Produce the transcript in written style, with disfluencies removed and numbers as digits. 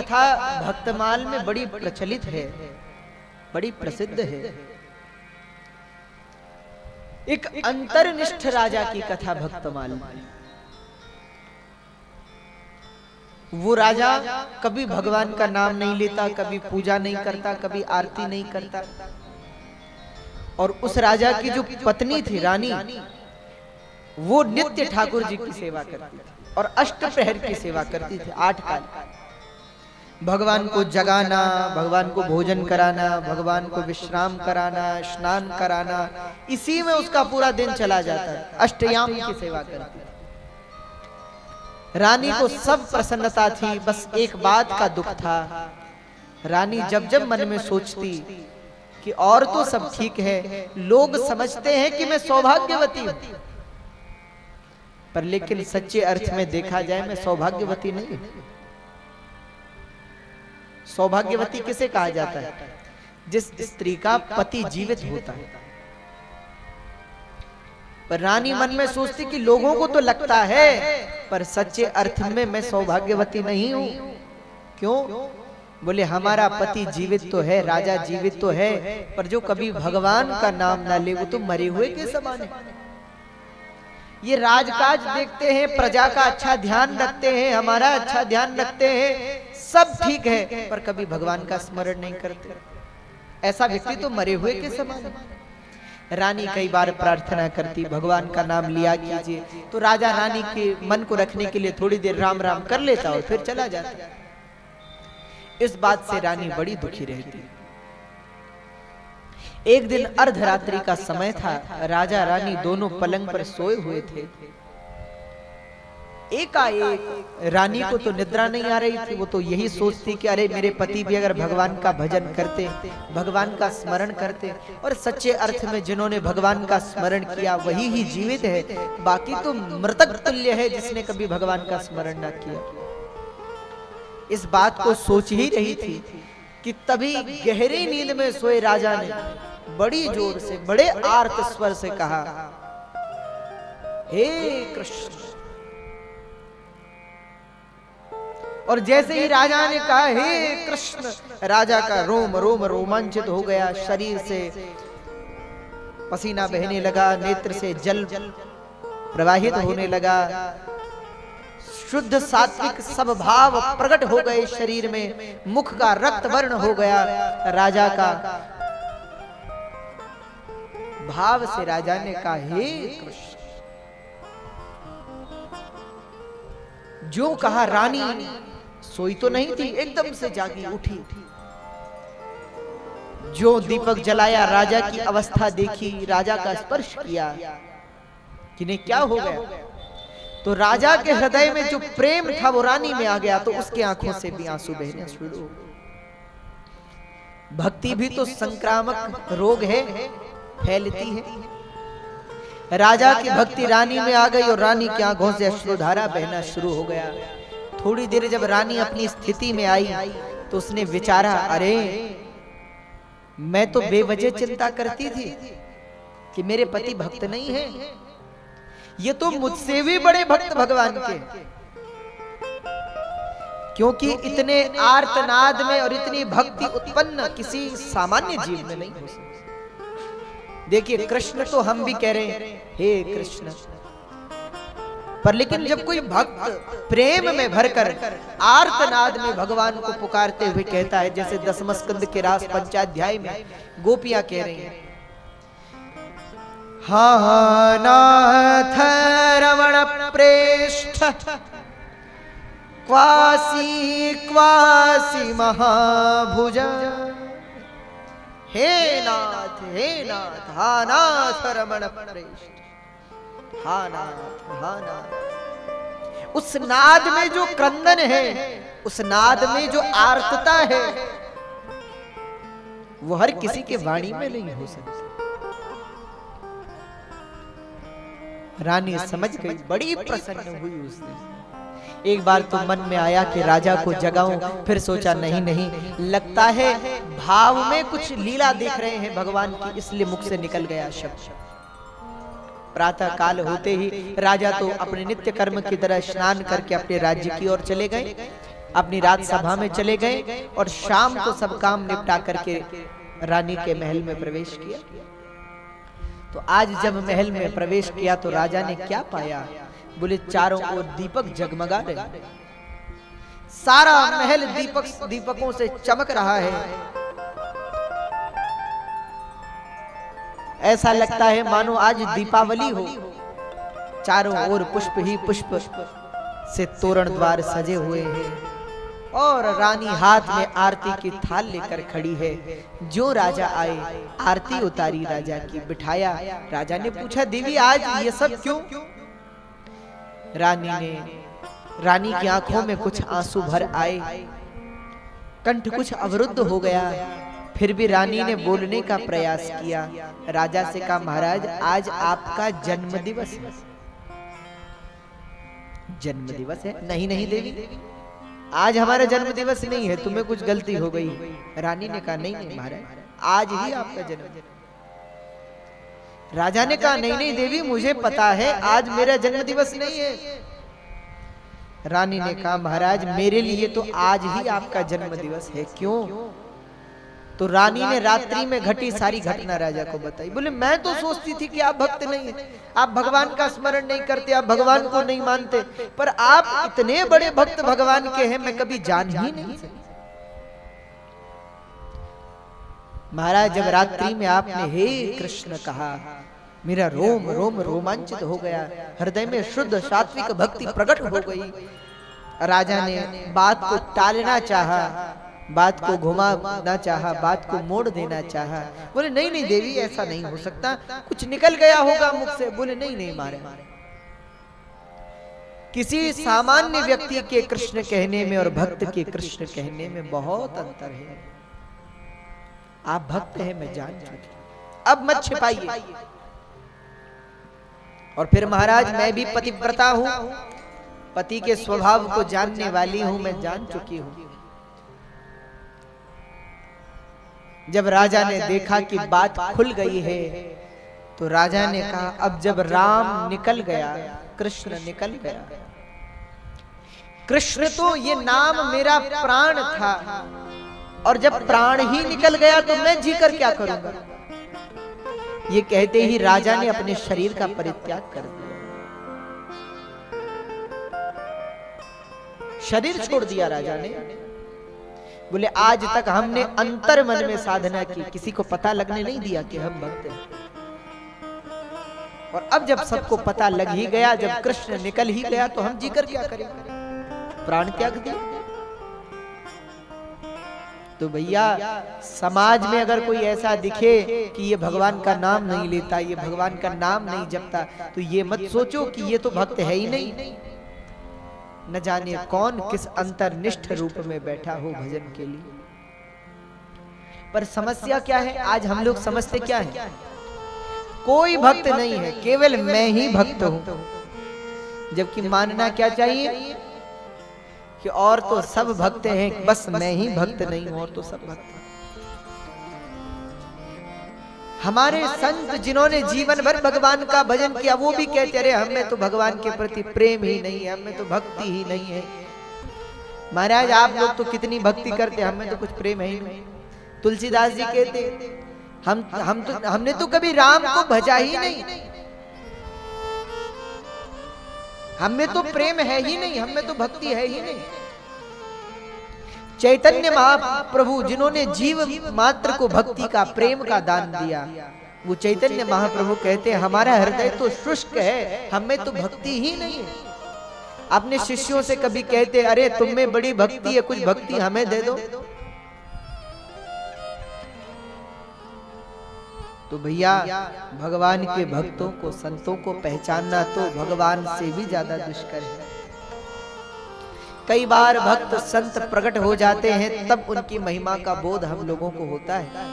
कथा भक्तमाल में बड़ी प्रचलित है, बड़ी प्रसिद्ध है। एक अंतर्निष्ठ राजा की कथा भक्तमाल में। वो राजा कभी भगवान का नाम नहीं लेता, कभी पूजा नहीं करता, कभी आरती नहीं करता। और उस राजा की जो पत्नी थी रानी, वो नित्य ठाकुर जी की सेवा करती थी और अष्ट प्रहर की सेवा करती थी। 8 काल भगवान को जगाना, भगवान को भोजन कराना, भगवान को विश्राम कराना, स्नान कराना, इसी में उसका पूरा दिन चला जाता है। अष्टयाम की सेवा करती थी। रानी को सब प्रसन्नता थी, बस एक बात का दुख था। रानी जब जब मन में सोचती कि और तो सब ठीक है, लोग समझते हैं कि मैं सौभाग्यवती हूं, पर लेकिन सच्चे अर्थ में देखा जाए मैं सौभाग्यवती नहीं हूं। सौभाग्यवती किसे कहा जाता है? जिस स्त्री का पति जीवित होता है। पर रानी मन में सोचती कि लोगों को तो लगता है, पर सच्चे अर्थ में मैं सौभाग्यवती नहीं हूं। क्यों? बोले हमारा पति जीवित तो है, राजा जीवित तो है, पर जो कभी भगवान का नाम ना ले वो तो मरे हुए के समान है। ये राजकाज देखते हैं, प्रजा का अच्छा ध्यान रखते हैं, हमारा अच्छा ध्यान रखते हैं, सब ठीक है, पर कभी भगवान का स्मरण नहीं करते। ऐसा व्यक्ति तो मरे हुए के समान है। रानी कई बार प्रार्थना करती, भगवान का नाम लिया कीजिए, तो राजा रानी के मन को रखने के लिए थोड़ी देर राम राम कर लेता और फिर चला जाता। इस बात से रानी बड़ी दुखी रहती। एक दिन अर्धरात्रि का समय था, राजा रानी दोनों पलंग पर सोए हुए थे। एकाएक रानी को तो निद्रा नहीं आ रही थी। वो तो यही सोचती कि अरे मेरे पति भी अगर भगवान का भजन करते, भगवान का स्मरण करते, और सच्चे अर्थ में जिन्होंने भगवान का स्मरण किया वही ही जीवित है, बाकी तो मृतक तुल्य है जिसने कभी भगवान का स्मरण न किया। इस बात को सोच ही रही थी कि तभी गहरी नींद में सोए राजा ने बड़ी जोर से, बड़े आर्त स्वर से कहा, हे कृष्ण। और जैसे ही राजा ने कहा हे कृष्ण, राजा का रोम रोम रोमांचित हो गया, शरीर से पसीना बहने लगा, नेत्र से जल प्रवाहित होने लगा, शुद्ध सात्विक सब भाव प्रकट हो गए शरीर में, मुख का रक्त वर्ण हो गया राजा का। भाव से राजा ने कहा हे कृष्ण। जो कहा रानी सोई तो नहीं थी, एकदम से जागी उठी। जो दीपक जलाया, राजा की अवस्था देखी, राजा का स्पर्श किया कि नहीं क्या हो गया, तो राजा के हृदय में जो प्रेम था वो रानी में आ गया, तो उसके आंखों से भी आंसू बहने शुरू। भक्ति भी तो संक्रामक रोग है, फैलती है। राजा की भक्ति रानी में आ गई और रानी की आंखों से अश्रुधारा बहना शुरू हो गया। थोड़ी देर जब रानी अपनी स्थिति में आई तो उसने विचारा, अरे मैं तो बेवजह चिंता करती थी कि मेरे पति भक्त नहीं है, ये तो मुझसे भी बड़े भक्त भगवान के, क्योंकि इतने आर्तनाद में और इतनी भक्ति उत्पन्न किसी सामान्य जीव में नहीं हो सकती। देखिए कृष्ण तो हम भी कह रहे हैं हे कृष्ण, पर लेकिन जब कोई भक्त प्रेम में भरकर आर्तनाद में भगवान को पुकारते हुए कहता है, जैसे दसम स्कंद के रास पंचाध्याय में गोपियां कह रही हैं, हा नाथ रमण प्रेष्ठ क्वासी क्वासी महाभुज, हे नाथ हा नाथ रमण प्रेष्ठ, हा नाथ। उस नाद में जो क्रंदन है, उस नाद में जो आर्तता है, वो हर किसी के वाणी में नहीं हो सकती। रानी समझ गई, बड़ी प्रसन्न हुई उसने। एक बार तो मन में आया कि राजा को जगाऊं, फिर सोचा नहीं नहीं, लगता है भाव में कुछ लीला देख रहे हैं भगवान की, इसलिए मुख से निकल गया शब्द। प्रातः काल होते ही राजा तो अपने नित्य कर्म की तरह स्नान करके अपने राज्य की ओर चले गए। अपनी राज सभा में चले गए और शाम को सब काम निपटा करके रानी के महल में प्रवेश किया। तो आज जब महल में प्रवेश किया तो राजा ने क्या पाया? बोले चारों ओर दीपक जगमगा रहे, सारा महल दीपकों से चमक रहा है। ऐसा लगता है मानो आज दीपावली हो। चारों ओर पुष्प ही पुष्प से तोरण द्वार सजे हुए हैं और रानी हाथ में आरती की थाल लेकर खड़ी है। जो राजा आए आरती उतारी राजा की, बिठाया। राजा ने पूछा देवी आज ये सब क्यों? रानी की आंखों में कुछ आंसू भर आए, कंठ कुछ अवरुद्ध हो गया। फिर भी रानी ने बोलने का प्रयास किया। राजा से कहा महाराज आज आपका जन्म दिवस है। जन्म दिवस है? नहीं नहीं देवी आज हमारा जन्म दिवस नहीं है, तुम्हें कुछ गलती हो गई। रानी ने कहा नहीं नहीं महाराज आज ही आपका जन्म। राजा ने कहा नहीं नहीं देवी मुझे पता है आज मेरा जन्म दिवस नहीं है। रानी ने कहा महाराज मेरे लिए तो आज ही आपका जन्म दिवस है। क्यों? तो रानी ने रात्रि में घटी सारी घटना राजा को बताई। बोले मैं तो सोचती थी कि आप भक्त नहीं है, आप भगवान का स्मरण नहीं करते, आप भगवान को नहीं मानते, पर आप इतने बड़े भक्त भगवान के हैं मैं कभी जान ही नहीं सकी। महाराज जब रात्रि में आपने हे कृष्ण कहा मेरा रोम रोम रोमांचित हो गया, हृदय में शुद्ध सात्विक भक्ति प्रकट हो गई। राजा ने बात को टालना चाहा, बात को घुमाना चाहा, बात को मोड़ देना चाहा। बोले नहीं नहीं देवी ऐसा नहीं हो सकता, कुछ निकल गया होगा मुख से। बोले नहीं नहीं मारे किसी सामान्य व्यक्ति के कृष्ण कहने में और भक्त के कृष्ण कहने में बहुत अंतर है। आप भक्त हैं मैं जान चुकी, अब मत छिपाइए। और फिर महाराज मैं भी पतिव्रता हूं, पति के स्वभाव को जानने वाली हूं, मैं जान चुकी हूं। जब राजा ने देखा कि बात खुल गई है तो राजा ने कहा अब जब राम निकल गया, कृष्ण निकल गया, कृष्ण तो ये नाम मेरा प्राण था, और जब प्राण ही निकल गया तो मैं जीकर क्या करूंगा? ये कहते ही राजा ने अपने शरीर का परित्याग कर दिया, शरीर छोड़ दिया राजा ने। बोले आज तक हमने अंतर मन में साधना की, किसी को पता लगने नहीं दिया कि हम भक्त हैं, और अब जब सबको पता लग ही गया, जब कृष्ण निकल ही गया तो हम जीकर क्या करेंगे? प्राण त्याग दिया। तो भैया समाज में अगर कोई ऐसा दिखे कि ये भगवान का नाम नहीं लेता, ये भगवान का नाम नहीं जपता, तो ये मत सोचो कि ये तो भक्त है ही नहीं। न जाने कौन किस अंतर्निष्ठ रूप में बैठा हो भजन के लिए। पर समस्या क्या है? आज हम लोग समझते क्या है? कोई भक्त नहीं है, केवल मैं ही भक्त हूं। जबकि मानना क्या चाहिए कि और तो सब भक्त हैं, बस मैं ही भक्त नहीं हूं, और तो सब भक्त हैं। हमारे संत जिन्होंने जीवन भर भगवान का भजन किया वो भी कहते अरे हमें तो भगवान के प्रति प्रेम ही नहीं है, हमें तो भक्ति ही नहीं है। महाराज आप लोग तो कितनी भक्ति करते, हमें तो कुछ प्रेम है ही नहीं। तुलसीदास जी कहते हमने तो कभी राम को भजा ही नहीं, हमें तो प्रेम है ही नहीं, हमें तो भक्ति है ही नहीं। चैतन्य महाप्रभु जिन्होंने जीव मात्र को भक्ति का प्रेम का दान दिया, वो चैतन्य महाप्रभु कहते हैं हमारा हृदय तो शुष्क है, हमें तो भक्ति ही नहीं है। अपने शिष्यों से कभी कहते अरे तुम में बड़ी भक्ति है, कुछ भक्ति हमें दे दो। तो भैया भगवान के भक्तों को संतों को पहचानना तो भगवान से भी ज्यादा दुष्कर है। कई बार भक्त संत प्रकट हो जाते हैं तब उनकी महिमा का बोध हम लोगों को होता है।